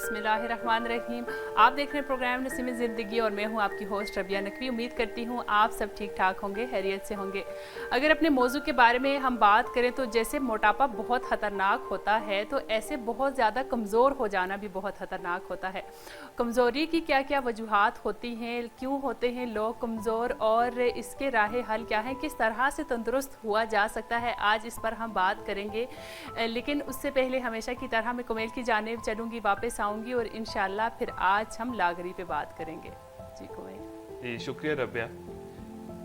बिस्मिल्लाहिर्रहमानिर्रहीम। आप देख रहे हैं प्रोग्राम नसीम ज़िंदगी और मैं हूं आपकी होस्ट रबिया नकवी। उम्मीद करती हूं आप सब ठीक ठाक होंगे, खैरियत से होंगे। अगर अपने मौजू के बारे में हम बात करें तो जैसे मोटापा बहुत ख़तरनाक होता है तो ऐसे बहुत ज़्यादा कमज़ोर हो जाना भी बहुत ख़तरनाक होता है। कमज़ोरी की क्या क्या वजूहात होती हैं, क्यों होते हैं लोग कमज़ोर और इसके राह हल क्या है, किस तरह से तंदुरुस्त हुआ जा सकता है, आज इस पर हम बात करेंगे। लेकिन उससे पहले हमेशा की तरह मैं कुमेल की जानिब चलूँगी, वापस आऊँगी और इंशाल्लाह फिर आज हम लागरी पे बात करेंगे। जी कुमेल। जी शुक्रिया रबिया।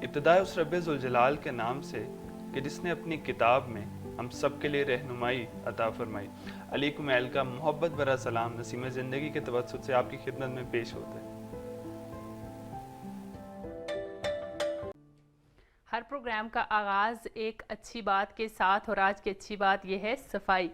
इब्तिदाई उस रब्बे ज़ुल जलाल के नाम से कि जिसने अपनी किताब में हम सब के लिए रहनुमाई अता फरमाई। अली कुमैल का मोहब्बत भरा सलाम नसीम ज़िंदगी के तवज्जुद से आपकी खिदमत में पेश होता है। हर प्रोग्राम का आगाज़ एक अच्छी बात के साथ और आज की अच्छी बात यह है सफाई।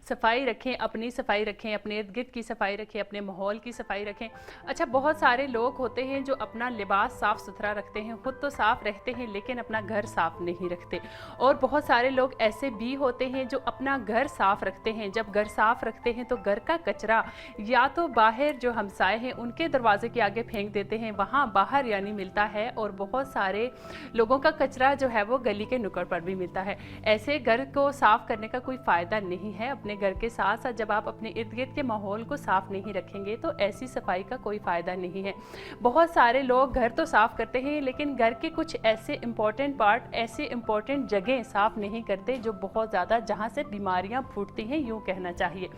सफाई रखें, अपनी सफाई रखें, अपने इर्द गिर्द की सफाई रखें, अपने माहौल की सफाई रखें। अच्छा, बहुत सारे लोग होते हैं जो अपना लिबास साफ़ सुथरा रखते हैं, ख़ुद तो साफ़ रहते हैं लेकिन अपना घर साफ़ नहीं रखते। और बहुत सारे लोग ऐसे भी होते हैं जो अपना घर साफ़ रखते हैं। जब घर साफ़ रखते हैं तो घर का कचरा या तो बाहर जो हमसाए हैं उनके दरवाजे के आगे फेंक देते हैं, वहाँ बाहर यानी मिलता है। और बहुत सारे लोगों का कचरा जो है वो गली के नुक्कड़ पर भी मिलता है। ऐसे घर को साफ़ करने का कोई फ़ायदा नहीं है। अपने घर के साथ साथ जब आप अपने इर्द गिर्द के माहौल को साफ़ नहीं रखेंगे तो ऐसी सफाई का कोई फ़ायदा नहीं है। बहुत सारे लोग घर तो साफ़ करते हैं लेकिन घर के कुछ ऐसे इम्पॉर्टेंट पार्ट, ऐसे इम्पॉर्टेंट जगह साफ़ नहीं करते जो बहुत ज़्यादा, जहाँ से बीमारियाँ फूटती हैं, यूँ कहना चाहिए।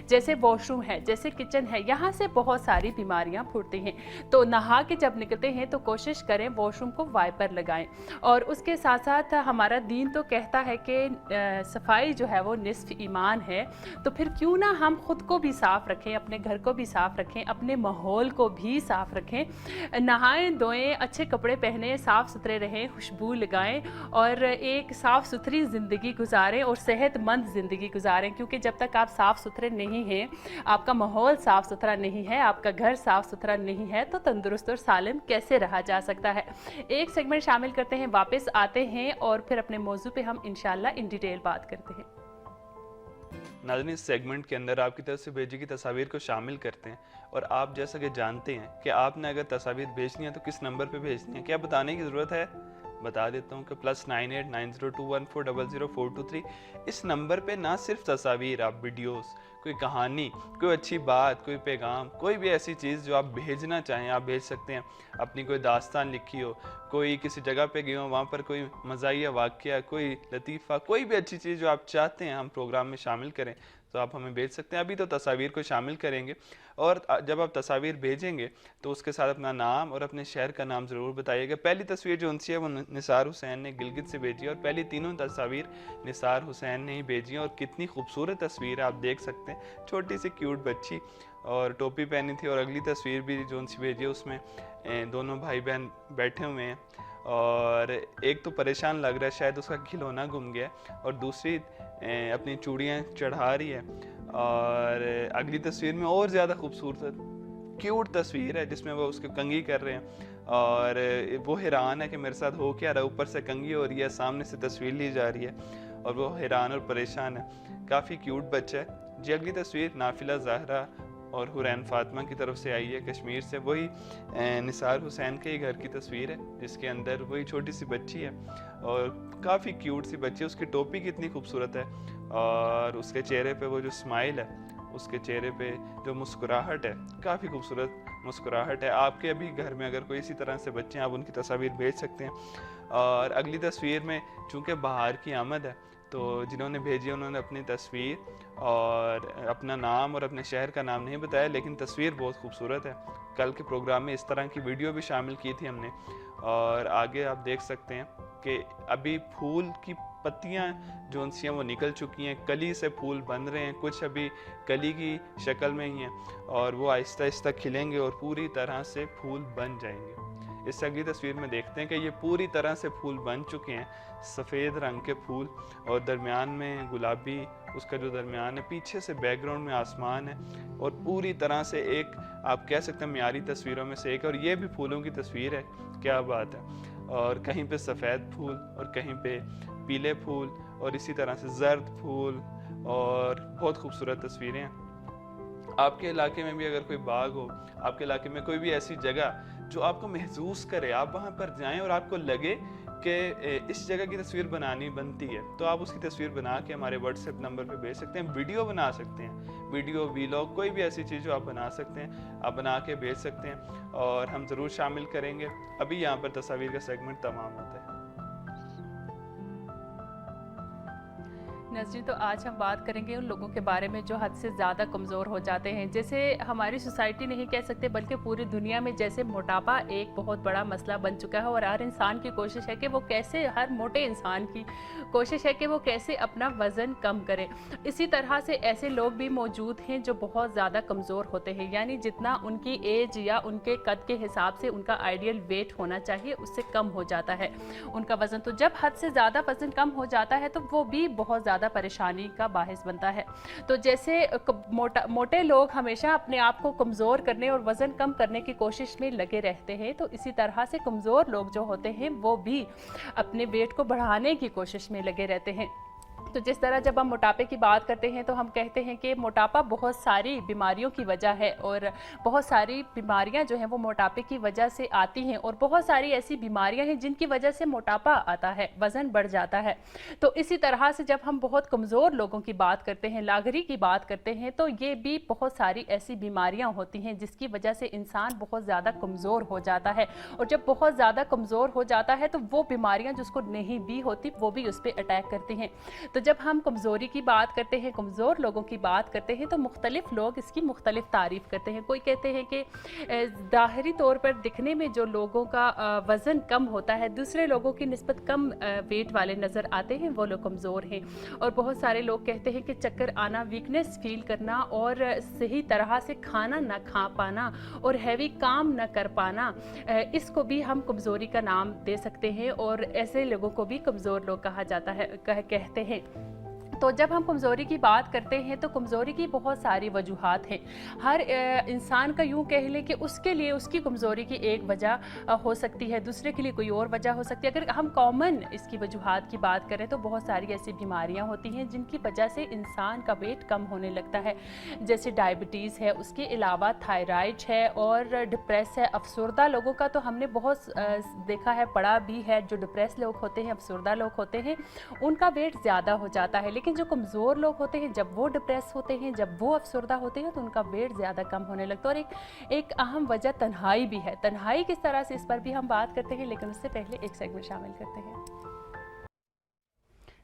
जैसे वॉशरूम है, जैसे किचन है, यहाँ से बहुत सारी बीमारियाँ फूटती हैं। तो नहा के जब निकलते हैं तो कोशिश करें वॉशरूम को वाइपर लगाएं। और उसके साथ साथ हमारा दीन तो कहता है कि सफाई जो है वो निस्फ ईमान है। तो फिर क्यों ना हम ख़ुद को भी साफ़ रखें, अपने घर को भी साफ़ रखें, अपने माहौल को भी साफ़ रखें। नहाएं धोएं, अच्छे कपड़े पहने, साफ़ सुथरे रहें, खुशबू लगाएं और एक साफ़ सुथरी ज़िंदगी गुजारें और सेहतमंद ज़िंदगी गुजारें। क्योंकि जब तक आप साफ़ सुथरे नहीं हैं, आपका माहौल साफ़ सुथरा नहीं है, आपका घर साफ़ सुथरा नहीं है, तो तंदुरुस्त और सालिम कैसे रहा जा सकता है। एक सेगमेंट शामिल करते हैं, वापस आते हैं और फिर अपने मौजू पे हम इंशाल्लाह इन डिटेल बात करते हैं। नाज़रीन, इस सेगमेंट के अंदर आपकी तरफ से भेजी गई तस्वीर को शामिल करते हैं। और आप जैसा कि जानते हैं कि आपने अगर तस्वीर भेजनी है तो किस नंबर पे भेजनी है, क्या बताने की ज़रूरत है? बता देता हूँ कि +98 9021 00423। इस नंबर पे ना सिर्फ तस्वीर, आप वीडियोस, कोई कहानी, कोई अच्छी बात, कोई पैगाम, कोई भी ऐसी चीज़ जो आप भेजना चाहें आप भेज सकते हैं। अपनी कोई दास्तान लिखी हो, कोई किसी जगह पे गए हो, वहाँ पर कोई मज़ाहिया वाक़या, कोई लतीफ़ा, कोई भी अच्छी चीज़ जो आप चाहते हैं हम प्रोग्राम में शामिल करें तो आप हमें भेज सकते हैं। अभी तो तस्वीर को शामिल करेंगे और जब आप तस्वीर भेजेंगे तो उसके साथ अपना नाम और अपने शहर का नाम ज़रूर बताइएगा। पहली तस्वीर जो उनसे है वो निसार हुसैन ने गिलगित से भेजी और पहली तीनों तस्वीर निसार हुसैन ने ही भेजी। और कितनी खूबसूरत तस्वीर है, आप देख सकते हैं, छोटी सी क्यूट बच्ची और टोपी पहनी थी। और अगली तस्वीर भी जो उनसे भेजी है उसमें दोनों भाई बहन बैठे हुए हैं और एक तो परेशान लग रहा है, शायद उसका खिलौना गुम गया है, और दूसरी अपनी चूड़ियाँ चढ़ा रही है। और अगली तस्वीर में और ज़्यादा खूबसूरत क्यूट तस्वीर है जिसमें वो उसकी कंघी कर रहे हैं और वो हैरान है कि मेरे साथ हो क्या रहा है। ऊपर से कंघी हो रही है, सामने से तस्वीर ली जा रही है और वो हैरान और परेशान है। काफ़ी क्यूट बच्चा है जी। अगली तस्वीर नाफिला ज़हरा और हुरैन फातिमा की तरफ से आई है कश्मीर से। वही निसार हुसैन के ही घर की तस्वीर है जिसके अंदर वही छोटी सी बच्ची है और काफ़ी क्यूट सी बच्ची है। उसकी टोपी कितनी खूबसूरत है और उसके चेहरे पे वो जो स्माइल है, उसके चेहरे पे जो मुस्कुराहट है, काफ़ी खूबसूरत मुस्कुराहट है। आपके अभी घर में अगर कोई इसी तरह से बच्चे हैं आप उनकी तस्वीर भेज सकते हैं। और अगली तस्वीर में चूँकि बाहर की आमद है तो जिन्होंने भेजी उन्होंने अपनी तस्वीर और अपना नाम और अपने शहर का नाम नहीं बताया, लेकिन तस्वीर बहुत खूबसूरत है। कल के प्रोग्राम में इस तरह की वीडियो भी शामिल की थी हमने। और आगे आप देख सकते हैं कि अभी फूल की पत्तियां जो उनसी हैं वो निकल चुकी हैं, कली से फूल बन रहे हैं, कुछ अभी कली की शक्ल में ही हैं और वो आहिस्ता आहिस्ता खिलेंगे और पूरी तरह से फूल बन जाएंगे। इस अगली तस्वीर में देखते हैं कि ये पूरी तरह से फूल बन चुके हैं, सफ़ेद रंग के फूल और दरमियान में गुलाबी उसका जो दरमियान है, पीछे से बैकग्राउंड में आसमान है और पूरी तरह से एक आप कह सकते हैं म्यारी तस्वीरों में से एक। और ये भी फूलों की तस्वीर है, क्या बात है। और कहीं पे सफ़ेद फूल और कहीं पे पीले फूल और इसी तरह से जर्द फूल और बहुत खूबसूरत तस्वीरें हैं। आपके इलाके में भी अगर कोई बाग हो, आपके इलाके में कोई भी ऐसी जगह जो आपको महसूस करे, आप वहाँ पर जाएं और आपको लगे कि इस जगह की तस्वीर बनानी बनती है, तो आप उसकी तस्वीर बना के हमारे व्हाट्सएप नंबर पे भेज सकते हैं। वीडियो बना सकते हैं, वीडियो वीलॉग कोई भी ऐसी चीज़ जो आप बना सकते हैं, आप बना के भेज सकते हैं और हम ज़रूर शामिल करेंगे। अभी यहाँ पर तस्वीर का सेगमेंट तमाम होता है। नज़रीन, तो आज हम बात करेंगे उन लोगों के बारे में जो हद से ज़्यादा कमज़ोर हो जाते हैं। जैसे हमारी सोसाइटी नहीं कह सकते बल्कि पूरी दुनिया में जैसे मोटापा एक बहुत बड़ा मसला बन चुका है और हर इंसान की कोशिश है कि वो कैसे, हर मोटे इंसान की कोशिश है कि वो कैसे अपना वज़न कम करे। इसी तरह से ऐसे लोग भी मौजूद हैं जो बहुत ज़्यादा कमज़ोर होते हैं, यानी जितना उनकी एज या उनके कद के हिसाब से उनका आइडियल वेट होना चाहिए उससे कम हो जाता है उनका वज़न। तो जब हद से ज़्यादा वज़न कम हो जाता है तो वो भी बहुत ज़्यादा परेशानी का बाहिस बनता है। तो जैसे मोटे लोग हमेशा अपने आप को कमज़ोर करने और वज़न कम करने की कोशिश में लगे रहते हैं, तो इसी तरह से कमज़ोर लोग जो होते हैं वो भी अपने वेट को बढ़ाने की कोशिश में लगे रहते हैं। तो जिस तरह जब हम मोटापे की बात करते हैं तो हम कहते हैं कि मोटापा बहुत सारी बीमारियों की वजह है और बहुत सारी बीमारियां जो हैं वो मोटापे की वजह से आती हैं और बहुत सारी ऐसी बीमारियां हैं जिनकी वजह से मोटापा आता है, वज़न बढ़ जाता है। तो इसी तरह से जब हम बहुत कमज़ोर लोगों की बात करते हैं, लागरी की बात करते हैं, तो ये भी बहुत सारी ऐसी बीमारियाँ होती हैं जिसकी वजह से इंसान बहुत ज़्यादा कमज़ोर हो जाता है। और जब बहुत ज़्यादा कमज़ोर हो जाता है तो वो बीमारियाँ जिसको नहीं भी होती वो भी उस पर अटैक करती हैं। तो जब हम कमज़ोरी की बात करते हैं, कमज़ोर लोगों की बात करते हैं, तो मुख्तलिफ लोग इसकी मुख्तलिफ तारीफ़ करते हैं। कोई कहते हैं कि ज़ाहिरी तौर पर दिखने में जो लोगों का वज़न कम होता है, दूसरे लोगों की निस्बत कम वेट वाले नज़र आते हैं, वो लोग कमज़ोर हैं। और बहुत सारे लोग कहते हैं कि चक्कर आना, वीकनेस फील करना और सही तरह से खाना ना खा पाना और हैवी काम ना कर पाना, इसको भी हम कमज़ोरी का नाम दे सकते हैं और ऐसे लोगों को भी कमज़ोर लोग कहा जाता है, कहते हैं। तो जब हम कमज़ोरी की बात करते हैं तो कमज़ोरी की बहुत सारी वजूहात हैं। हर इंसान का यूँ कह लें कि उसके लिए उसकी कमज़ोरी की एक वजह हो सकती है, दूसरे के लिए कोई और वजह हो सकती है। अगर हम कॉमन इसकी वजूहात की बात करें तो बहुत सारी ऐसी बीमारियां होती हैं जिनकी वजह से इंसान का वेट कम होने लगता है, जैसे डायबिटीज़ है, उसके अलावा थायराइड है और डिप्रेस है। अफसरदा लोगों का तो हमने बहुत देखा है, पढ़ा भी है, जो डिप्रेस लोग होते हैं, अफसरदा लोग होते हैं, उनका वेट ज़्यादा हो जाता है। लेकिन जो कमज़ोर लोग होते हैं, जब वो डिप्रेस होते हैं, जब वो अफसरदा होते हैं, तो उनका वेट ज़्यादा कम होने लगता है। और एक अहम वजह तन्हाई भी है। तन्हाई किस तरह से, इस पर भी हम बात करते हैं, लेकिन उससे पहले एक सेगमेंट शामिल करते हैं।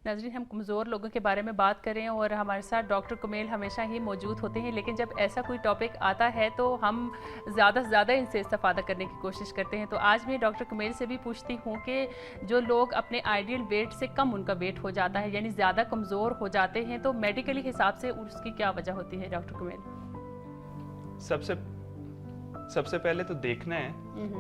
नाज़रीन, हम कमज़ोर लोगों के बारे में बात करें और हमारे साथ डॉक्टर कुमेल हमेशा ही मौजूद होते हैं, लेकिन जब ऐसा कोई टॉपिक आता है तो हम ज़्यादा से ज़्यादा इनसे इस्तेफ़ादा करने की कोशिश करते हैं। तो आज मैं डॉक्टर कुमेल से भी पूछती हूँ कि जो लोग अपने आइडियल वेट से कम उनका वेट हो जाता है, यानी ज़्यादा कमज़ोर हो जाते हैं, तो मेडिकली हिसाब से उसकी क्या वजह होती है डॉक्टर कुमेल? सबसे पहले तो देखना है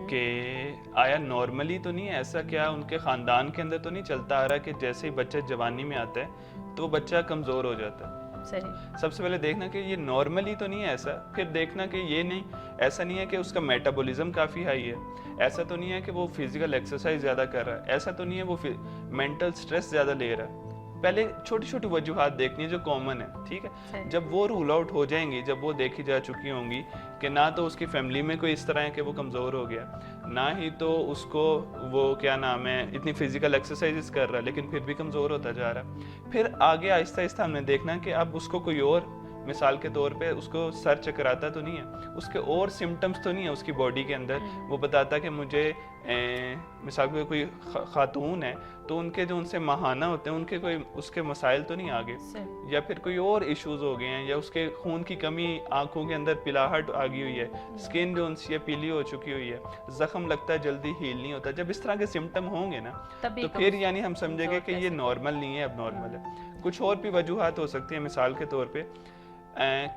कि आया नॉर्मली तो नहीं है, ऐसा क्या उनके ख़ानदान के अंदर तो नहीं चलता आ रहा कि जैसे ही बच्चा जवानी में आता है तो वो बच्चा कमज़ोर हो जाता है। सही। सबसे पहले देखना कि ये नॉर्मली तो नहीं है ऐसा, फिर देखना कि ये नहीं, ऐसा नहीं है कि उसका मेटाबॉलिज्म काफ़ी हाई है, ऐसा तो नहीं है कि वो फिजिकल एक्सरसाइज ज़्यादा कर रहा है, ऐसा तो नहीं है वो मेंटल स्ट्रेस ज़्यादा ले रहा है। पहले छोटी छोटी वजूहात देखनी है जो कॉमन है, ठीक है। जब वो रूल आउट हो जाएंगी, जब वो देखी जा चुकी होंगी कि ना तो उसकी फैमिली में कोई इस तरह है कि वो कमज़ोर हो गया, ना ही तो उसको वो क्या नाम है इतनी फिजिकल एक्सरसाइजेस कर रहा है लेकिन फिर भी कमज़ोर होता जा रहा है, फिर आगे आहिस्ता आहिस्ता हमने देखना कि अब उसको कोई और, मिसाल के तौर पे उसको सर चकराता तो नहीं है, उसके और सिम्टम्स तो नहीं है उसकी बॉडी के अंदर, वो बताता कि मुझे मिसाल के कोई खातून है तो उनके जो उनसे महाना होते हैं उनके कोई उसके मसाइल तो नहीं आगे, या फिर कोई और इश्यूज हो गए हैं, या उसके खून की कमी, आंखों के अंदर पिलाहट आ गई हुई है, स्किन जो उनसी है पीली हो चुकी हुई है, जख्म लगता है जल्दी हील नहीं होता। जब इस तरह के सिम्टम होंगे ना तो फिर यानी हम समझेंगे कि ये नॉर्मल नहीं है, अब नॉर्मल है। कुछ और भी वजूहात हो सकती है, मिसाल के तौर पे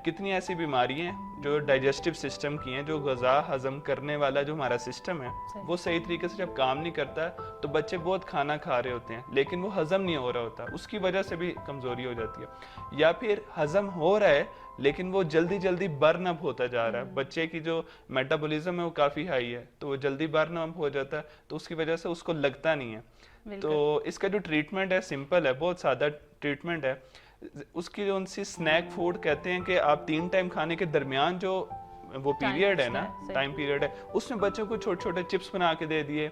कितनी ऐसी बीमारियां हैं जो डाइजेस्टिव सिस्टम की हैं, जो ग़ज़ा हज़म करने वाला जो हमारा सिस्टम है वो सही तरीके से जब काम नहीं करता तो बच्चे बहुत खाना खा रहे होते हैं लेकिन वो हज़म नहीं हो रहा होता, उसकी वजह से भी कमज़ोरी हो जाती है। या फिर हज़म हो रहा है लेकिन वो जल्दी जल्दी बर्न अप होता जा रहा है, बच्चे की जो मेटाबॉलिज्म है वो काफ़ी हाई है तो वो जल्दी बर्न अप हो जाता है, तो उसकी वजह से उसको लगता नहीं है। तो इसका जो ट्रीटमेंट है सिंपल है, बहुत सादा ट्रीटमेंट है। उसकी जो उनसी स्नैक फूड कहते हैं कि आप 3 टाइम खाने के दरमियान जो वो पीरियड है ना, टाइम पीरियड है, उसमें बच्चों को छोटे छोटे चिप्स बना के दे दिए,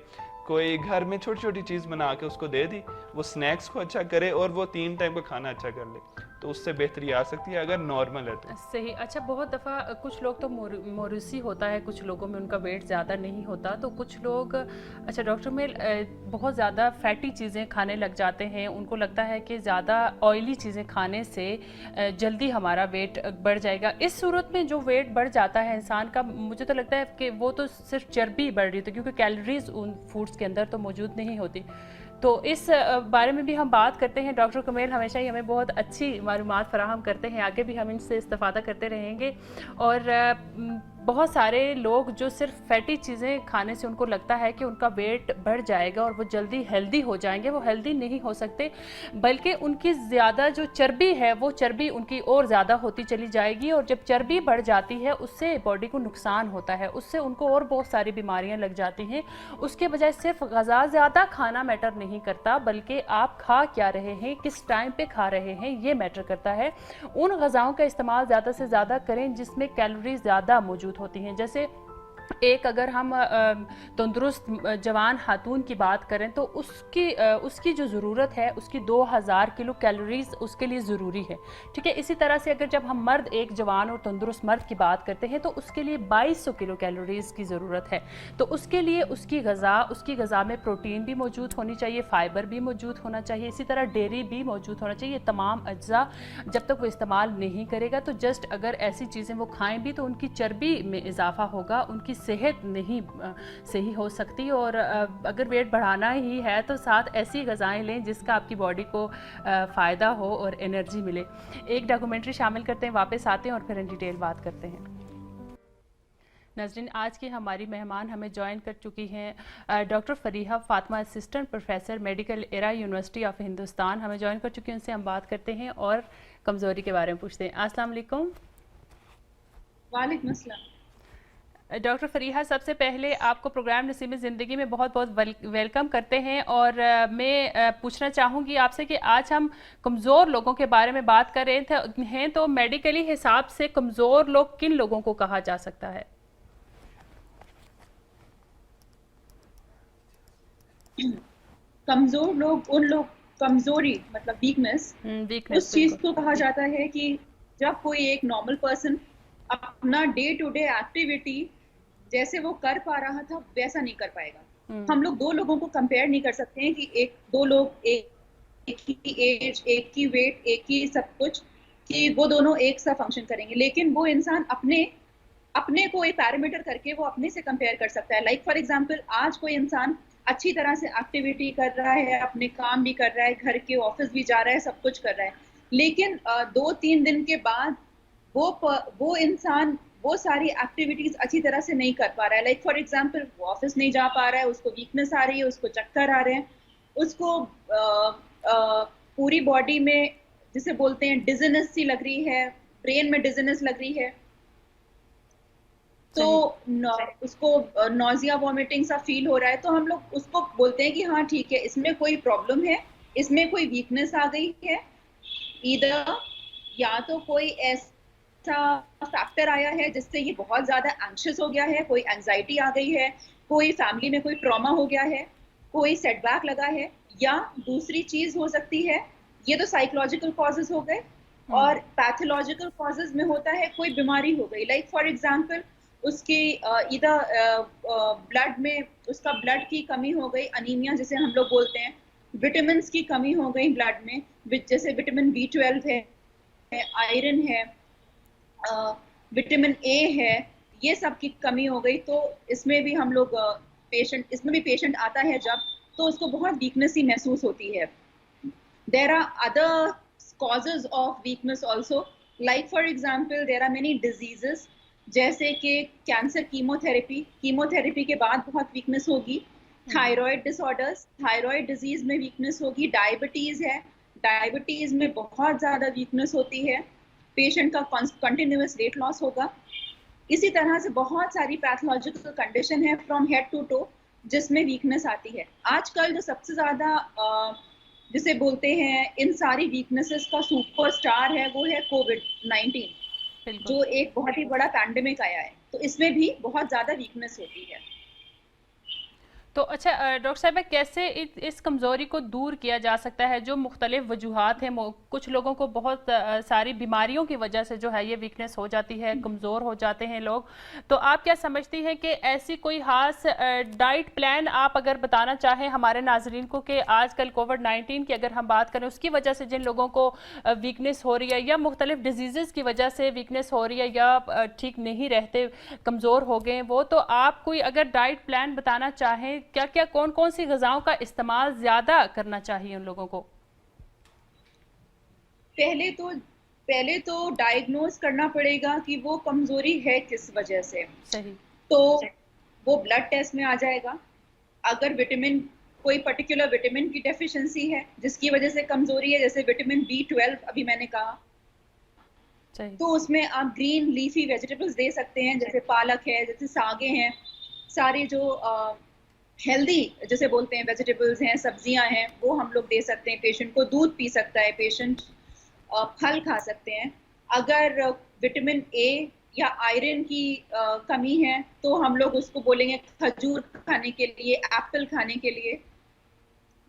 कोई घर में छोटी छोटी चीज़ बना के उसको दे दी, वो स्नैक्स को अच्छा करे और वो 3 टाइम का खाना अच्छा कर ले, तो उससे बेहतरी आ सकती है अगर नॉर्मल है तो। सही। अच्छा, बहुत दफ़ा कुछ लोग तो मोरूसी होता है, कुछ लोगों में उनका वेट ज़्यादा नहीं होता, तो कुछ लोग, अच्छा डॉक्टर में बहुत ज़्यादा फैटी चीज़ें खाने लग जाते हैं, उनको लगता है कि ज़्यादा ऑयली चीज़ें खाने से जल्दी हमारा वेट बढ़ जाएगा। इस सूरत में जो वेट बढ़ जाता है इंसान का, मुझे तो लगता है कि वो तो सिर्फ चर्बी बढ़ रही थी, क्योंकि कैलोरीज उन फूड्स के अंदर तो मौजूद नहीं होती। तो इस बारे में भी हम बात करते हैं। डॉक्टर कुमेल हमेशा ही हमें बहुत अच्छी मालूमात फराहम करते हैं, आगे भी हम इनसे इस्तेफादा करते रहेंगे। और बहुत सारे लोग जो सिर्फ फैटी चीज़ें खाने से उनको लगता है कि उनका वेट बढ़ जाएगा और वो जल्दी हेल्दी हो जाएंगे, वो हेल्दी नहीं हो सकते, बल्कि उनकी ज़्यादा जो चर्बी है वो चर्बी उनकी और ज़्यादा होती चली जाएगी, और जब चर्बी बढ़ जाती है उससे बॉडी को नुकसान होता है, उससे उनको और बहुत सारी बीमारियां लग जाती हैं। उसके बजाय सिर्फ ग़ज़ा ज़्यादा खाना मैटर नहीं करता, बल्कि आप खा क्या रहे हैं, किस टाइम पे खा रहे हैं, ये मैटर करता है। उन ग़ज़ाओं का इस्तेमाल ज़्यादा से ज़्यादा करें जिसमें कैलोरी ज़्यादा मौजूद होती हैं। जैसे एक अगर हम तंदुरुस्त जवान खातून की बात करें तो उसकी जो ज़रूरत है उसकी 2000 किलो कैलोरीज उसके लिए ज़रूरी है, ठीक है। इसी तरह से अगर जब हम मर्द, एक जवान और तंदुरुस्त मर्द की बात करते हैं तो उसके लिए 2200 किलो कैलोरीज की ज़रूरत है। तो उसके लिए उसकी ग़ज़ा में प्रोटीन भी मौजूद होनी चाहिए, फ़ाइबर भी मौजूद होना चाहिए, इसी तरह डेयरी भी मौजूद होना चाहिए। तमाम अज्जा जब तक वो इस्तेमाल नहीं करेगा तो जस्ट अगर ऐसी चीज़ें वो खाएँ भी तो उनकी चर्बी में इजाफा होगा, उनकी सेहत नहीं सही हो सकती। और अगर वेट बढ़ाना ही है तो साथ ऐसी ग़ज़ाएँ लें जिसका आपकी बॉडी को फ़ायदा हो और एनर्जी मिले। एक डॉक्यूमेंट्री शामिल करते हैं, वापस आते हैं और फिर इन डिटेल बात करते हैं। नाज़रीन, आज की हमारी मेहमान हमें ज्वाइन कर चुकी हैं doctor Fariha Fatima, assistant professor medical era university of Hindustan, हमें ज्वाइन कर चुकी हैं। उनसे हम बात करते हैं और कमज़ोरी के बारे में पूछते हैं। अस्सलाम वालेकुम। वालेकुम अस्सलाम। डॉक्टर फरीहा, सबसे पहले आपको प्रोग्राम नसीब ज़िंदगी में बहुत बहुत वेलकम करते हैं। और मैं पूछना चाहूँगी आपसे कि आज हम कमज़ोर लोगों के बारे में बात कर रहे हैं, तो मेडिकली हिसाब से कमज़ोर लोग किन लोगों को कहा जा सकता है? कमजोर लोग उन लोग, कमजोरी मतलब वीकनेस उस चीज को कहा जाता है कि जब कोई एक नॉर्मल पर्सन अपना डे टू डे एक्टिविटी जैसे वो कर पा रहा था वैसा नहीं कर पाएगा। हम लोग दो लोगों को कंपेयर नहीं कर सकते हैं कि दो लोग एक ही एज, एक ही वेट, एक ही सब कुछ, कि वो दोनों एक सा फंक्शन करेंगे, लेकिन वो इंसान अपने को एक पैरामीटर करके वो अपने से कंपेयर कर सकता है। लाइक फॉर एग्जांपल, आज कोई इंसान अच्छी तरह से एक्टिविटी कर रहा है, अपने काम भी कर रहा है, घर के ऑफिस भी जा रहा है, सब कुछ कर रहा है, लेकिन 2-3 दिन के बाद वो इंसान वो सारी एक्टिविटीज अच्छी तरह से नहीं कर पा रहा है। लाइक फॉर एग्जांपल, वो ऑफिस नहीं जा पा रहा है, उसको वीकनेस आ रही है, उसको चक्कर आ रहे हैं, उसको पूरी बॉडी में जिसे बोलते हैं डिजीनेस सी लग रही है, ब्रेन में डिजीनेस लग रही है, तो उसको नॉजिया वॉमिटिंग सा फील हो रहा है, तो हम लोग उसको बोलते हैं कि हाँ ठीक है, इसमें कोई प्रॉब्लम है, इसमें कोई वीकनेस आ गई है। ईदर या तो कोई ऐसा फैक्टर आया है जिससे ये बहुत ज्यादा एंग्शियस हो गया है, कोई एंजाइटी आ गई है, कोई फैमिली में कोई ट्रॉमा हो गया है, कोई सेटबैक लगा है, या दूसरी चीज हो सकती है, ये तो साइकोलॉजिकल कॉजेज हो गए, और पैथोलॉजिकल कॉजेज में होता है कोई बीमारी हो गई। लाइक फॉर एग्जांपल, उसकी इधर ब्लड में उसका ब्लड की कमी हो गई, अनीमिया जिसे हम लोग बोलते हैं, विटामिन की कमी हो गई ब्लड में, जैसे विटामिन B12 है, आयरन है, विटामिन A है, ये सब की कमी हो गई, तो इसमें भी हम लोग इसमें भी पेशेंट आता है जब, तो उसको बहुत वीकनेस ही महसूस होती है। There are other causes of weakness also, like for example there are many diseases, जैसे कि कैंसर, कीमोथेरेपी के बाद बहुत वीकनेस होगी, थायराइड डिसऑर्डर्स, थायराइड डिजीज में वीकनेस होगी, डायबिटीज है, डायबिटीज में बहुत ज्यादा वीकनेस होती है, पेशेंट का कंटिन्यूअस वेट लॉस होगा। इसी तरह से बहुत सारी पैथोलॉजिकल कंडीशन है फ्रॉम हेड टू टो जिसमें वीकनेस आती है। आजकल जो सबसे ज्यादा जिसे बोलते हैं इन सारी वीकनेसेस का सुपरस्टार है, वो है कोविड-19, बिल्कुल। जो एक बहुत ही बड़ा पैंडेमिक आया है। तो इसमें भी बहुत ज्यादा वीकनेस होती है। तो अच्छा डॉक्टर साहब कैसे इस कमज़ोरी को दूर किया जा सकता है? जो मुख्तलिफ वजूहात हैं, कुछ लोगों को बहुत सारी बीमारियों की वजह से जो है ये वीकनेस हो जाती है, कमज़ोर हो जाते हैं लोग। तो आप क्या समझती हैं कि ऐसी कोई खास डाइट प्लान आप अगर बताना चाहें हमारे नाजरीन को कि आजकल कोविड-19 की अगर हम बात करें उसकी वजह से जिन लोगों को वीकनेस हो रही है या मुख्तलिफ डिजीज़ की वजह से वीकनेस हो रही है या ठीक नहीं रहते, कमज़ोर हो गए वो, तो आप कोई अगर डाइट प्लान बताना चाहें क्या क्या कौन कौन सी ग़िज़ाओं का इस्तेमाल ज़्यादा करना चाहिए उन लोगों को? पहले तो डायग्नोज करना पड़ेगा कि वो कमजोरी है किस वजह से। सही। तो वो ब्लड टेस्ट में आ जाएगा। अगर कोई पर्टिकुलर विटामिन की डेफिशिएंसी है जिसकी वजह से कमजोरी है, जैसे विटामिन B12 अभी मैंने कहा, सही। तो उसमें आप ग्रीन लीफी वेजिटेबल्स दे सकते हैं, जैसे पालक है, जैसे सागे हैं, सारे जो हेल्दी जैसे बोलते हैं वेजिटेबल्स हैं, सब्जियां हैं, वो हम लोग दे सकते हैं। पेशेंट को दूध पी सकता है, पेशेंट फल खा सकते हैं। अगर विटामिन ए या आयरन की कमी है तो हम लोग उसको बोलेंगे खजूर खाने के लिए, एप्पल खाने के लिए।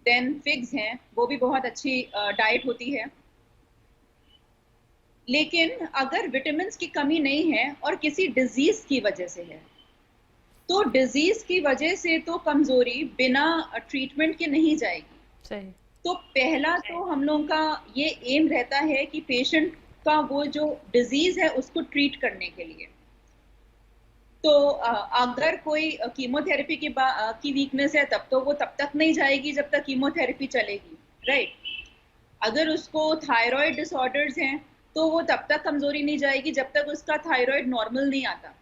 देन फिग्स हैं, वो भी बहुत अच्छी डाइट होती है। लेकिन अगर विटामिन्स की कमी नहीं है और किसी डिजीज की वजह से है, तो डिजीज की वजह से तो कमजोरी बिना ट्रीटमेंट के नहीं जाएगी। सही। तो पहला तो हम लोगों का ये एम रहता है कि पेशेंट का वो जो डिजीज है उसको ट्रीट करने के लिए। तो अगर कोई कीमोथेरेपी की वीकनेस है तब तो वो तब तक नहीं जाएगी जब तक कीमोथेरेपी चलेगी, राइट। अगर उसको थायराइड डिसऑर्डर्स हैं तो वो तब तक कमजोरी नहीं जाएगी जब तक उसका थायराइड नॉर्मल नहीं आता।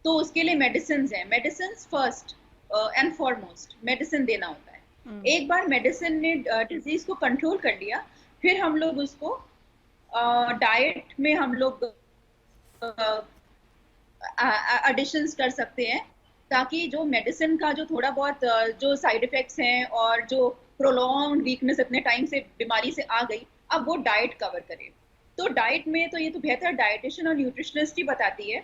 तो उसके लिए मेडिसिन हैं, medicine first and foremost medicine देना होता है। एक बार मेडिसिन ने डिजीज को कंट्रोल कर लिया, फिर हम लोग उसको डाइट में हम लोग एडिशंस कर सकते हैं, ताकि जो मेडिसिन का जो थोड़ा बहुत जो साइड इफेक्ट्स हैं और जो प्रोलॉन्ग वीकनेस इतने टाइम से बीमारी से आ गई, अब वो डाइट कवर करे। तो डाइट में तो ये तो बेहतर डाइटिशियन और न्यूट्रिशनिस्ट ही बताती है,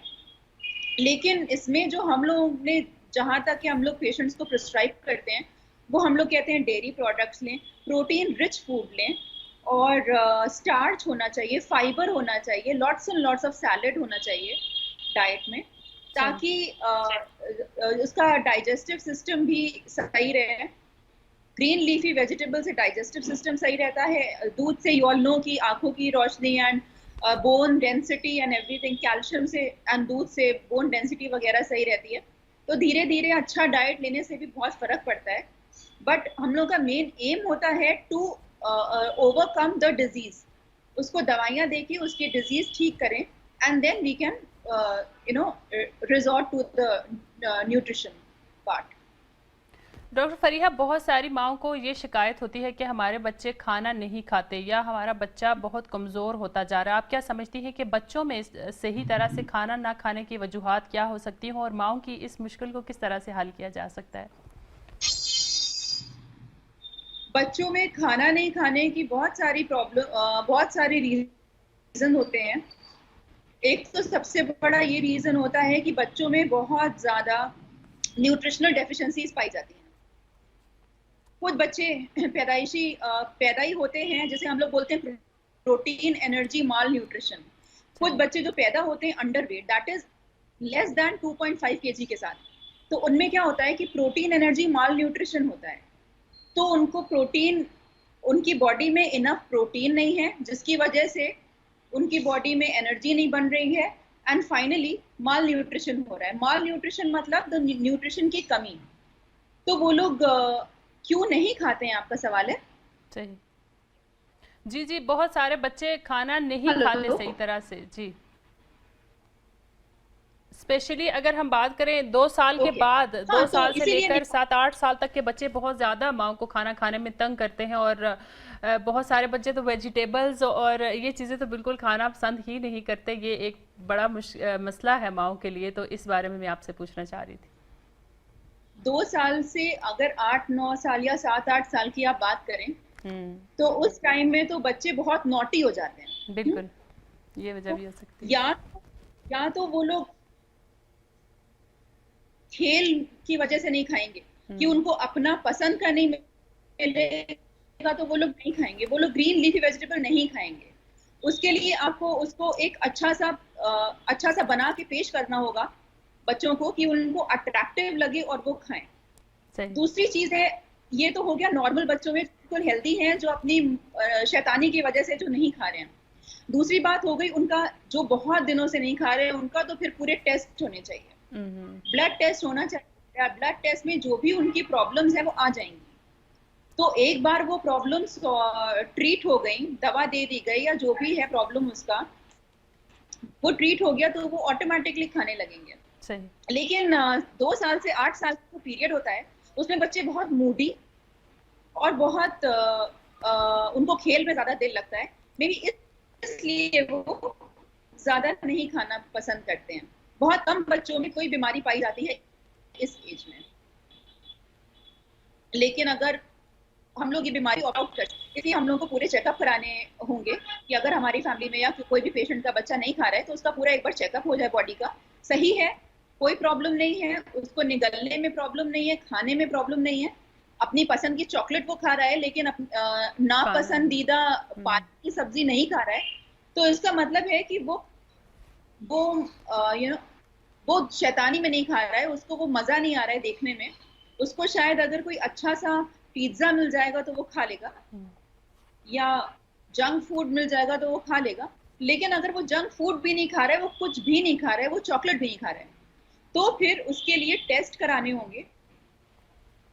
लेकिन इसमें जो हम लोग ने जहाँ तक कि हम लोग पेशेंट्स को प्रिस्क्राइब करते हैं, वो हम लोग कहते हैं डेयरी प्रोडक्ट्स लें, प्रोटीन रिच फूड लें, और स्टार्च होना चाहिए, फाइबर होना चाहिए, lots and lots of salad होना चाहिए डाइट में, ताकि उसका डाइजेस्टिव सिस्टम भी सही रहे। ग्रीन लीफी वेजिटेबल से डाइजेस्टिव सिस्टम सही रहता है। दूध से यू ऑल नो कि आंखों की रोशनी and bone density and everything, calcium से एंड दूध से बोन डेंसिटी वगैरह सही रहती है। तो धीरे धीरे अच्छा डाइट लेने से भी बहुत फर्क पड़ता है। बट हम लोग का मेन एम होता है टू ओवरकम द डिजीज, उसको दवाइयाँ देके उसकी डिजीज ठीक करें, and then we can resort to the nutrition part. Doctor Fariha, बहुत सारी माओं को ये शिकायत होती है कि हमारे बच्चे खाना नहीं खाते या हमारा बच्चा बहुत कमज़ोर होता जा रहा है। आप क्या समझती हैं कि बच्चों में सही तरह से खाना ना खाने की वजूहात क्या हो सकती हैं और माओं की इस मुश्किल को किस तरह से हल किया जा सकता है? बच्चों में खाना नहीं खाने की बहुत सारी बहुत सारे रीज़न होते हैं। एक तो सबसे बड़ा ये रीज़न होता है कि बच्चों में बहुत ज़्यादा न्यूट्रिशनल डेफिशिएंसीज पाई जाती हैं। कुछ बच्चे पैदा ही होते हैं, जैसे हम लोग बोलते हैं प्रोटीन एनर्जी माल न्यूट्रिशन। कुछ बच्चे जो पैदा होते हैं underweight, that is less than 2.5 kg के साथ, तो उनमें क्या होता है कि प्रोटीन एनर्जी माल न्यूट्रिशन होता है। तो उनको प्रोटीन, उनकी बॉडी में इनफ प्रोटीन नहीं है, जिसकी वजह से उनकी बॉडी में एनर्जी नहीं बन रही है, एंड फाइनली माल न्यूट्रिशन हो रहा है। माल न्यूट्रिशन मतलब द न्यूट्रिशन की कमी। तो वो लोग क्यों नहीं खाते हैं, आपका सवाल है? सही। जी जी, बहुत सारे बच्चे खाना नहीं खाते सही तरह से। जी, स्पेशली अगर हम बात करें 2 साल के बाद, 2 साल से लेकर 7-8 साल तक के बच्चे बहुत ज़्यादा माँ को खाना खाने में तंग करते हैं, और बहुत सारे बच्चे तो वेजिटेबल्स और ये चीज़ें तो बिल्कुल खाना पसंद ही नहीं करते। ये एक बड़ा मसला है माँओं के लिए, तो इस बारे में मैं आपसे पूछना चाह रही थी। 2 साल से अगर 8-9 साल या 7-8 साल की आप बात करें, तो उस टाइम में तो बच्चे बहुत नॉटी हो जाते हैं। बिल्कुल, ये वजह तो भी हो सकती है। या तो वो लोग खेल की वजह से नहीं खाएंगे कि उनको अपना पसंद का नहीं मिलेगा, तो वो लोग नहीं खाएंगे, वो लोग ग्रीन लीफी वेजिटेबल नहीं खाएंगे। उसके लिए आपको उसको एक अच्छा सा बना के पेश करना होगा बच्चों को कि उनको अट्रैक्टिव लगे और वो खाएं। सही। दूसरी चीज है, ये तो हो गया नॉर्मल बच्चों में बिल्कुल हेल्दी हैं जो अपनी शैतानी की वजह से जो नहीं खा रहे हैं। दूसरी बात हो गई उनका जो बहुत दिनों से नहीं खा रहे हैं, उनका तो फिर पूरे टेस्ट होने चाहिए, ब्लड टेस्ट होना चाहिए। ब्लड टेस्ट में जो भी उनकी प्रॉब्लम्स है वो आ जाएंगी। तो एक बार वो प्रॉब्लम्स ट्रीट हो गई, दवा दे दी गई या जो भी है प्रॉब्लम उसका वो ट्रीट हो गया, तो वो ऑटोमेटिकली खाने लगेंगे। सही। लेकिन 2 साल से 8 साल का पीरियड होता है, उसमें बच्चे बहुत मूडी और बहुत उनको खेल में ज्यादा दिल लगता है, मे बी इसलिए वो ज्यादा नहीं खाना पसंद करते हैं। बहुत कम बच्चों में कोई बीमारी पाई जाती है इस एज में। लेकिन अगर हम लोग ये बीमारी आउट कर, इसलिए हम लोग को पूरे चेकअप कराने होंगे कि अगर हमारी फैमिली में या कोई भी पेशेंट का बच्चा नहीं खा रहा है तो उसका पूरा एक बार चेकअप हो जाए बॉडी का, सही है, कोई प्रॉब्लम नहीं है, उसको निगलने में प्रॉब्लम नहीं है, खाने में प्रॉब्लम नहीं है, अपनी पसंद की चॉकलेट वो खा रहा है लेकिन नापसंदीदा पानी की सब्जी नहीं खा रहा है, तो इसका मतलब है कि वो वो शैतानी में नहीं खा रहा है, उसको वो मजा नहीं आ रहा है देखने में। उसको शायद अगर कोई अच्छा सा पिज्जा मिल जाएगा तो वो खा लेगा, या जंक फूड मिल जाएगा तो वो खा लेगा। लेकिन अगर वो जंक फूड भी नहीं खा रहा है, वो कुछ भी नहीं खा रहा है, वो चॉकलेट भी नहीं खा रहा है, तो फिर उसके लिए टेस्ट कराने होंगे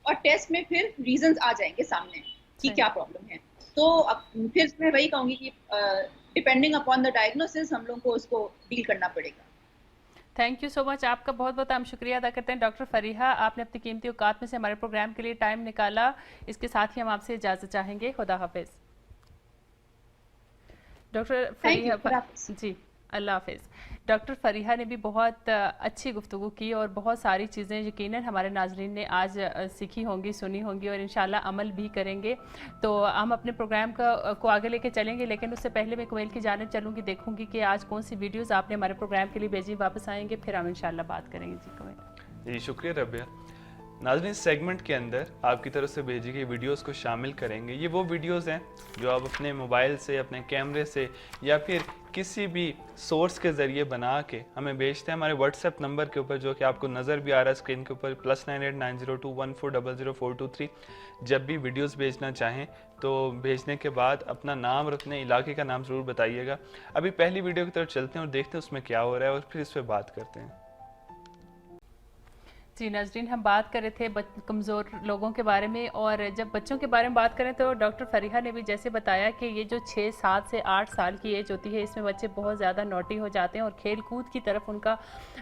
और टेस्ट में फिर रीजंस आ जाएंगे सामने कि क्या प्रॉब्लम है। तो फिर मैं वही कहूंगी कि डिपेंडिंग अपॉन द डायग्नोसिस हम लोग को उसको डील करना पड़ेगा। Thank you so much. आपका बहुत बहुत हम शुक्रिया अदा करते हैं डॉक्टर फरीहा, आपने अपनी कीमती औकात में से हमारे प्रोग्राम के लिए टाइम निकाला। इसके साथ ही हम आपसे इजाज़त चाहेंगे। खुदा हाफिज़। डॉक्टर फरीहा जी, अल्लाह हाफिज़। डॉक्टर फरीहा ने भी बहुत अच्छी गुफ्तगू की और बहुत सारी चीज़ें यकीनन हमारे नाजरीन ने आज सीखी होंगी, सुनी होंगी और इंशाल्लाह अमल भी करेंगे। तो हम अपने प्रोग्राम को आगे लेके चलेंगे, लेकिन उससे पहले मैं कोयल की जानिब चलूँगी, देखूँगी कि आज कौन सी वीडियोज़ आपने हमारे प्रोग्राम के लिए भेजी। वापस आएँगे फिर हम इंशाल्लाह बात करेंगे। जी कोयल जी, शुक्रिया रबिया। नाज़रीन, सेगमेंट के अंदर आपकी तरफ से भेजी गई वीडियोस को शामिल करेंगे। ये वो वीडियोस हैं जो आप अपने मोबाइल से, अपने कैमरे से या फिर किसी भी सोर्स के ज़रिए बना के हमें भेजते हैं हमारे व्हाट्सएप नंबर के ऊपर, जो कि आपको नज़र भी आ रहा है स्क्रीन के ऊपर, +989021400043। जब भी वीडियोस भेजना चाहें तो भेजने के बाद अपना नाम और अपने इलाके का नाम ज़रूर बताइएगा। अभी पहली वीडियो की तरफ चलते हैं और देखते हैं उसमें क्या हो रहा है और फिर इस पर बात करते हैं। जी नाज़रीन, हम बात कर रहे थे कमज़ोर लोगों के बारे में, और जब बच्चों के बारे में बात करें तो डॉक्टर फरीहा ने भी जैसे बताया कि ये जो 6, 7 से 8 साल की एज होती है, इसमें बच्चे बहुत ज़्यादा नॉटी हो जाते हैं और खेल कूद की तरफ उनका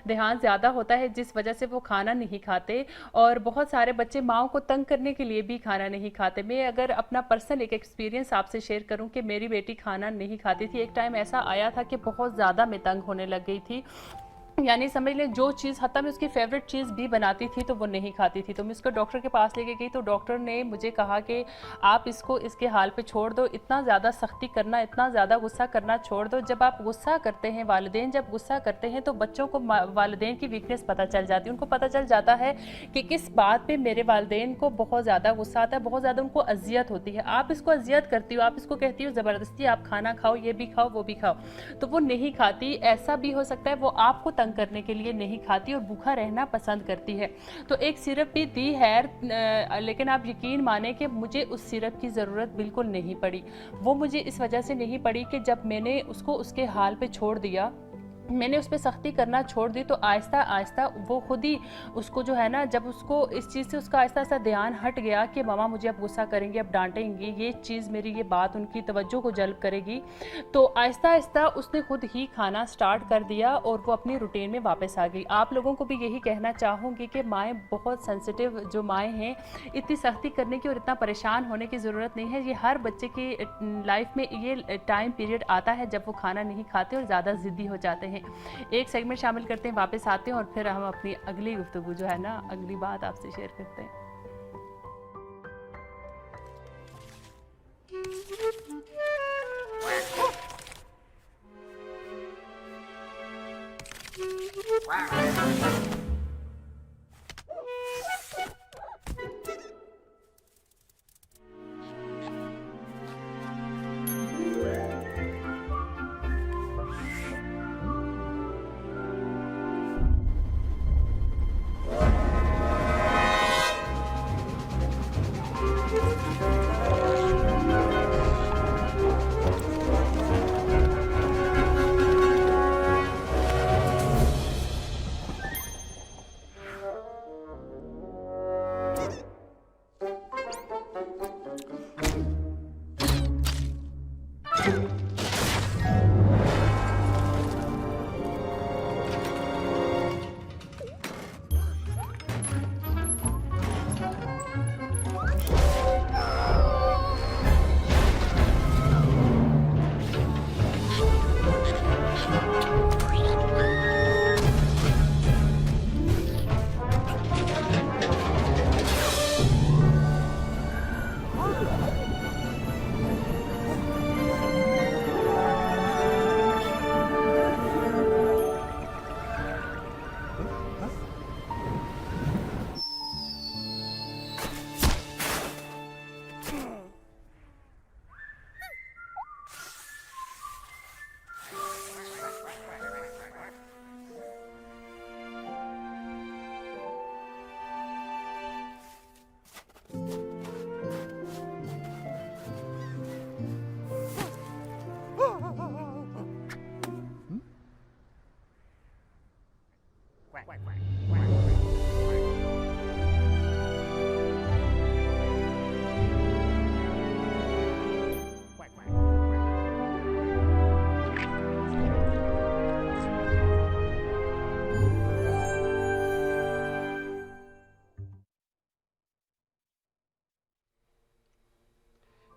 ध्यान ज़्यादा होता है, जिस वजह से वो खाना नहीं खाते। और बहुत सारे बच्चे माओ को तंग करने के लिए भी खाना नहीं खाते। मैं अगर अपना पर्सनल एक एक्सपीरियंस आपसे शेयर करूँ कि मेरी बेटी खाना नहीं खाती थी। एक टाइम ऐसा आया था कि बहुत ज़्यादा मैं तंग होने लग गई थी, यानी समझ लें जो चीज़ हत्ता मैं उसकी फेवरेट चीज़ भी बनाती थी तो वो नहीं खाती थी। तो मैं उसको डॉक्टर के पास लेके गई तो डॉक्टर ने मुझे कहा कि आप इसको इसके हाल पे छोड़ दो, इतना ज़्यादा सख्ती करना, इतना ज़्यादा गुस्सा करना छोड़ दो। जब आप गुस्सा करते हैं, वालिदैन जब गुस्सा करते हैं तो बच्चों को वालिदैन की वीकनेस पता चल जाती है। उनको पता चल जाता है कि किस बात पर मेरे वालिदैन को बहुत ज़्यादा गुस्सा आता है, बहुत ज़्यादा उनको अजियत होती है। आप इसको अजियत करती हो, आप इसको कहती हो ज़बरदस्ती आप खाना खाओ, ये भी खाओ वो भी खाओ, तो वो नहीं खाती। ऐसा भी हो सकता है वो आपको करने के लिए नहीं खाती और भूखा रहना पसंद करती है। तो एक सिरप भी दी है, लेकिन आप यकीन माने कि मुझे उस सिरप की ज़रूरत बिल्कुल नहीं पड़ी। वो मुझे इस वजह से नहीं पड़ी कि जब मैंने उसको उसके हाल पे छोड़ दिया, मैंने उस पर सख्ती करना छोड़ दी, तो आहिस्ता आहिस्ता वो खुद ही उसको जो है ना, जब उसको इस चीज़ से उसका आहिस्ता आहिस्ता ध्यान हट गया कि मामा मुझे अब गुस्सा करेंगे, अब डांटेंगे, ये चीज़ मेरी ये बात उनकी तवज्जो को जल्ब करेगी, तो आहिस्ता आहिस्ता उसने खुद ही खाना स्टार्ट कर दिया और वो अपनी रूटीन में वापस आ गई। आप लोगों को भी यही कहना चाहूँगी कि माएँ बहुत सेंसिटिव जो माएँ हैं, इतनी सख्ती करने की और इतना परेशान होने की ज़रूरत नहीं है। ये हर बच्चे की लाइफ में ये टाइम पीरियड आता है जब वो खाना नहीं खाते और ज़्यादा ज़िद्दी हो जाते हैं। हैं। एक सेगमेंट शामिल करते हैं, वापस आते हैं और फिर हम अपनी अगली गुफ्तगू जो है ना, अगली बात आपसे शेयर करते हैं।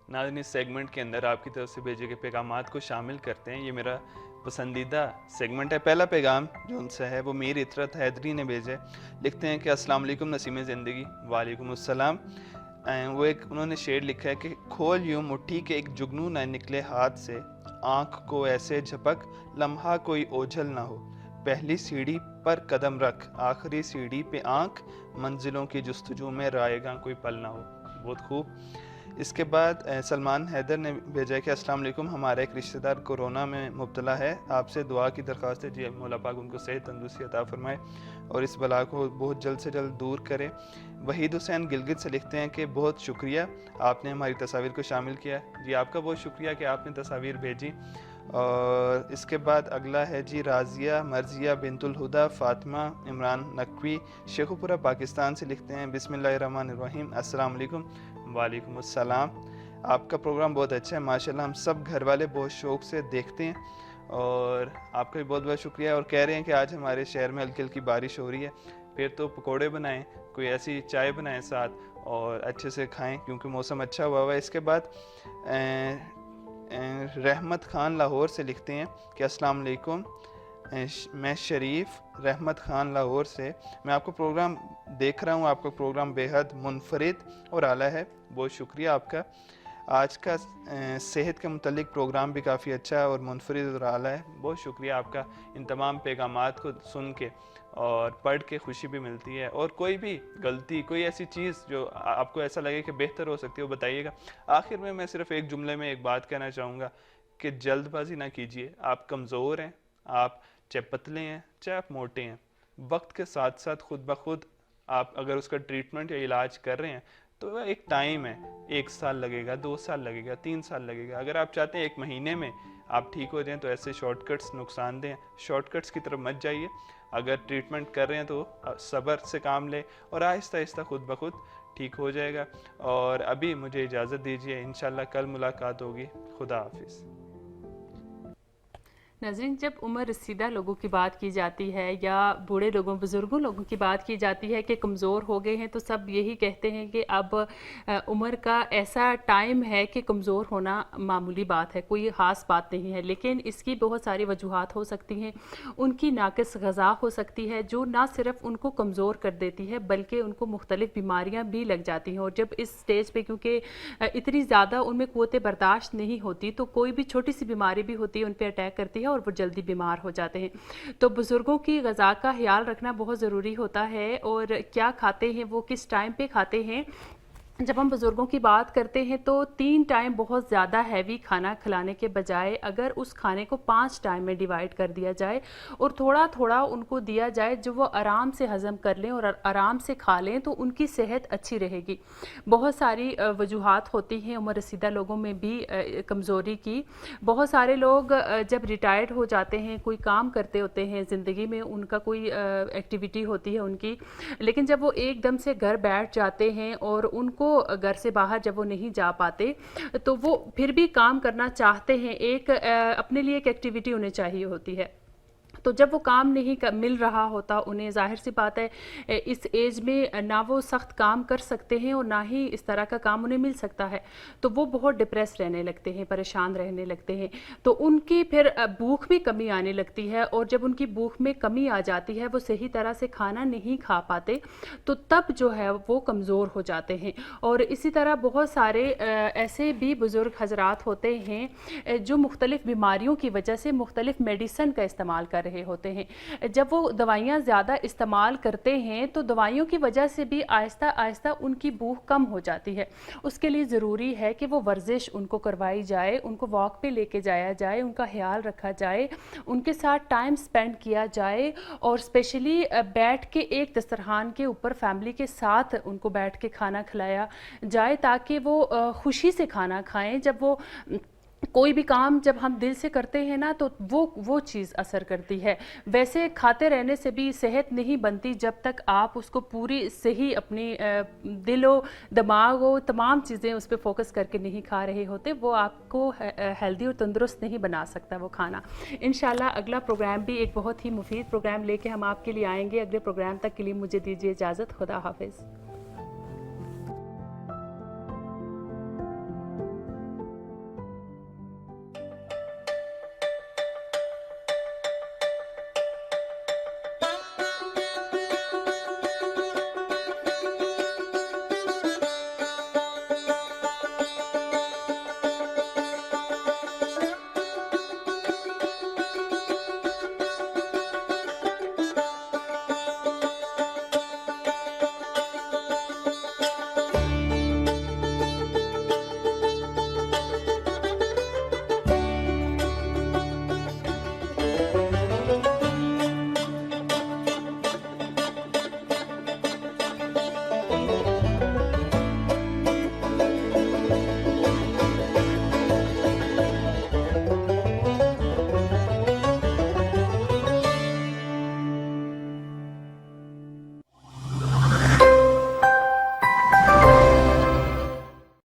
नाज़रीन, इस सेगमेंट के अंदर आपकी तरफ से भेजे गए पैगामात को शामिल करते हैं। ये मेरा पसंदीदा सेगमेंट है। पहला पैगाम जो उनसे है वो मीर इतरत हैदरी ने भेजा है। लिखते हैं कि अस्सलाम वालेकुम नसीम ज़िंदगी। वालेकुम अस्सलाम। वो एक उन्होंने शेर लिखा है कि खोल यूँ मुट्ठी के एक जुगनू न निकले हाथ से, आँख को ऐसे झपक लम्हा कोई ओझल ना हो, पहली सीढ़ी पर कदम रख आखिरी सीढ़ी पे आँख, मंजिलों की जुस्तजू में रायगा कोई पल ना हो। बहुत खूब। इसके बाद सलमान हैदर ने भेजा है कि अस्सलाम वालेकुम, हमारा एक रिश्तेदार कोरोना में मुब्तला है, आपसे दुआ की दरख्वास्त है। जी मौला पाक उनको सेहत तंदुरुस्ती अता फरमाए और इस बला को बहुत जल्द से जल्द दूर करे। वहीद हुसैन गिलगित से लिखते हैं कि बहुत शुक्रिया, आपने हमारी तस्वीर को शामिल किया। जी आपका बहुत शुक्रिया कि आपने तस्वीर भेजी। और इसके बाद अगला है जी राजिया मर्जिया बिनतुल हुदा फ़ातिमा इमरान नकवी शेखुपुरा पाकिस्तान से लिखते हैं बिस्मिल्लाहिर्रहमानिर्रहीम, अस्सलाम वालेकुम। वालेकुम अस्सलाम। आपका प्रोग्राम बहुत अच्छा है माशाल्लाह, हम सब घर वाले बहुत शौक़ से देखते हैं और आपका भी बहुत बहुत शुक्रिया। और कह रहे हैं कि आज हमारे शहर में हल्की हल्की बारिश हो रही है, फिर तो पकोड़े बनाएं, कोई ऐसी चाय बनाएं साथ और अच्छे से खाएं क्योंकि मौसम अच्छा हुआ हुआ है। इसके बाद रहमत खान लाहौर से लिखते हैं कि अस्सलाम वालेकुम, मैं शरीफ रहमत खान लाहौर से, मैं आपका प्रोग्राम देख रहा हूँ, आपका प्रोग्राम बेहद मुनफरिद और आला है, बहुत शुक्रिया आपका। आज का सेहत के मुतल्लिक प्रोग्राम भी काफ़ी अच्छा है और मुनफरिद और आला है, बहुत शुक्रिया आपका। इन तमाम पैगामात को सुन के और पढ़ के खुशी भी मिलती है। और कोई भी गलती, कोई ऐसी चीज़ जो आपको ऐसा लगे कि बेहतर हो सकती है वो बताइएगा। आखिर में मैं सिर्फ एक जुमले में एक बात कहना चाहूँगा कि जल्दबाजी ना कीजिए। आप कमज़ोर हैं, आप चाहे पतले हैं चाहे आप मोटे हैं, वक्त के साथ साथ खुद ब खुद आप अगर उसका ट्रीटमेंट या इलाज कर रहे हैं तो वह एक टाइम है, 1 साल लगेगा, 2 साल लगेगा, 3 साल लगेगा। अगर आप चाहते हैं 1 महीने में आप ठीक हो जाएं तो ऐसे शॉर्टकट्स नुकसानदेह हैं, शॉर्टकट्स की तरफ मत जाइए। अगर ट्रीटमेंट कर रहे हैं तो सब्र से काम लें और आहिस्ता आहिस्ता खुद ब खुद ठीक हो जाएगा। और अभी मुझे इजाज़त दीजिए, इंशाल्लाह कल मुलाकात होगी। खुदा हाफिज़। नाज़रीन, जब उम्र रसीदा लोगों की बात की जाती है या बूढ़े लोगों बुज़ुर्गों लोगों की बात की जाती है कि कमज़ोर हो गए हैं, तो सब यही कहते हैं कि अब उम्र का ऐसा टाइम है कि कमज़ोर होना मामूली बात है, कोई ख़ास बात नहीं है। लेकिन इसकी बहुत सारी वजूहात हो सकती हैं। उनकी नाक़िस ग़िज़ा हो सकती है जो ना सिर्फ उनको कमज़ोर कर देती है बल्कि उनको मुख्तलिफ़ बीमारियाँ भी लग जाती हैं। और जब इस स्टेज पे क्योंकि इतनी ज़्यादा उनमें क़ुव्वत बर्दाश्त नहीं होती, तो कोई भी छोटी सी बीमारी भी होती है उन पे अटैक करती है और वो जल्दी बीमार हो जाते हैं। तो बुज़ुर्गों की ग़िज़ा का ख़्याल रखना बहुत ज़रूरी होता है। और क्या खाते हैं वो, किस टाइम पे खाते हैं। जब हम बुज़ुर्गों की बात करते हैं तो 3 टाइम बहुत ज़्यादा हैवी खाना खिलाने के बजाय अगर उस खाने को 5 टाइम में डिवाइड कर दिया जाए और थोड़ा थोड़ा उनको दिया जाए जो वो आराम से हज़म कर लें और आराम से खा लें, तो उनकी सेहत अच्छी रहेगी। बहुत सारी वजूहात होती हैं उम्र रसीदा लोगों में भी कमज़ोरी की। बहुत सारे लोग जब रिटायर्ड हो जाते हैं, कोई काम करते होते हैं ज़िंदगी में, उनका कोई एक्टिविटी होती है उनकी, लेकिन जब वो एकदम से घर बैठ जाते हैं और उनको घर से बाहर जब वो नहीं जा पाते, तो वो फिर भी काम करना चाहते हैं। एक अपने लिए एक एक्टिविटी उन्हें चाहिए होती है। तो जब वो काम नहीं मिल रहा होता उन्हें, ज़ाहिर सी बात है इस एज में ना वो सख्त काम कर सकते हैं और ना ही इस तरह का काम उन्हें मिल सकता है, तो वो बहुत डिप्रेस रहने लगते हैं, परेशान रहने लगते हैं। तो उनकी फिर भूख भी कमी आने लगती है और जब उनकी भूख में कमी आ जाती है, वो सही तरह से खाना नहीं खा पाते, तो तब जो है वो कमज़ोर हो जाते हैं। और इसी तरह बहुत सारे ऐसे भी बुज़ुर्ग हज़रात होते हैं जो मुख्तलिफ़ बीमारियों की वजह से मुख्तलिफ़ मेडिसन का इस्तेमाल कर रहे होते हैं। जब वो दवाइयाँ ज़्यादा इस्तेमाल करते हैं तो दवाइयों की वजह से भी आहिस्ता आहिस्ता उनकी भूख कम हो जाती है। उसके लिए ज़रूरी है कि वो वर्जिश उनको करवाई जाए, उनको वॉक पे लेके जाया जाए, उनका ख्याल रखा जाए, उनके साथ टाइम स्पेंड किया जाए और स्पेशली बैठ के एक दस्तरखान के ऊपर फैमिली के साथ उनको बैठ के खाना खिलाया जाए ताकि वो खुशी से खाना खाएं। जब वो कोई भी काम जब हम दिल से करते हैं ना, तो वो चीज़ असर करती है। वैसे खाते रहने से भी सेहत नहीं बनती जब तक आप उसको पूरी सही अपनी दिलो दिमाग हो तमाम चीज़ें उस पर फोकस करके नहीं खा रहे होते। वो आपको हेल्दी और तंदुरुस्त नहीं बना सकता वो खाना। इंशाल्लाह अगला प्रोग्राम भी एक बहुत ही मुफीद प्रोग्राम लेके हम आपके लिए आएंगे। अगले प्रोग्राम तक के लिए मुझे दीजिए इजाज़त। खुदा हाफिज़।